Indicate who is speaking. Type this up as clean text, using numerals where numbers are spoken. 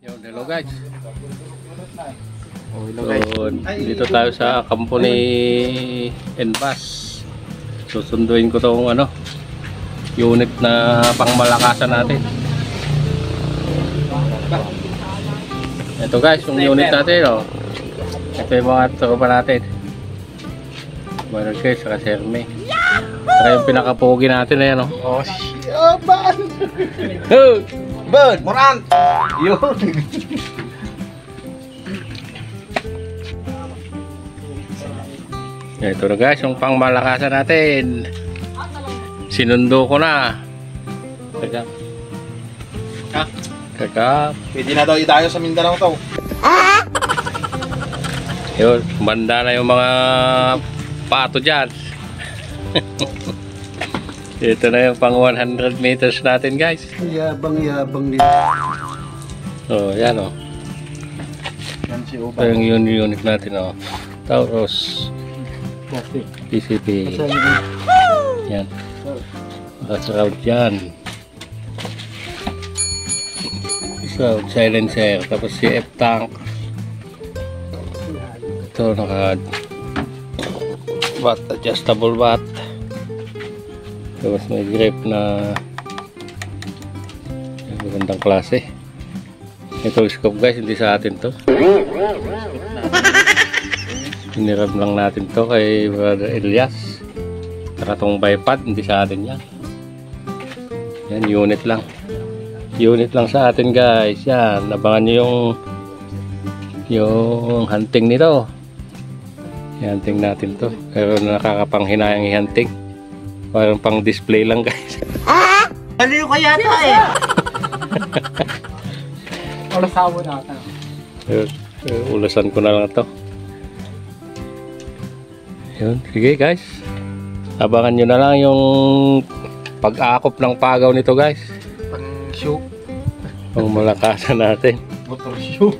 Speaker 1: Yun, hello guys.
Speaker 2: Oh, hello guys.
Speaker 1: So, dito tayo sa kampo ni Enbas. Susunduin ko tong unit na pangmalakasan natin. Ito guys, yung unit natin, oh. Ito yung mga tropa natin. Meron guys, saka Serme. Saka yung pinakapogi natin na yan, oh.
Speaker 2: Oh, siyaban! Bird! Moran! Yun!
Speaker 1: Ito na guys, yung pangmalakasan natin. Sinundo ko na. Kaka.
Speaker 2: Pwede na daw itayo sa Mindanao to.
Speaker 1: Yun, banda na yung mga pato dyan. Ito na yung pang 100 meters natin guys.
Speaker 2: Yabang-yabang nito.
Speaker 1: Oh, yan oh.
Speaker 2: Yan si
Speaker 1: Ito
Speaker 2: Opa.
Speaker 1: yung unit natin oh. Taurus PCP. Yan. Nakasurround dyan. Surround silencer. Tapos si F-Tank. Ito naka bat, adjustable bat. Tapos may grip na magandang klase. Ito scope guys, hindi sa atin to. Hiniram lang natin to kay Brother Elias. Saka tong bipod, hindi sa atin yan. Yan, unit lang. Unit lang sa atin guys. Yan, abangan nyo yung hunting nito. I-hunting natin to. Pero nakakapanghinayang i-hunting. Parang pang display lang guys.
Speaker 2: Ano yung kaya ito eh?
Speaker 3: Ulasawa na ata.
Speaker 1: Ulasan ko na lang to. Yun, sige guys. Abangan nyo na lang yung pag-aakop ng pagaw nito guys.
Speaker 2: Pang show.
Speaker 1: Pang malakasan natin.
Speaker 2: Motor show.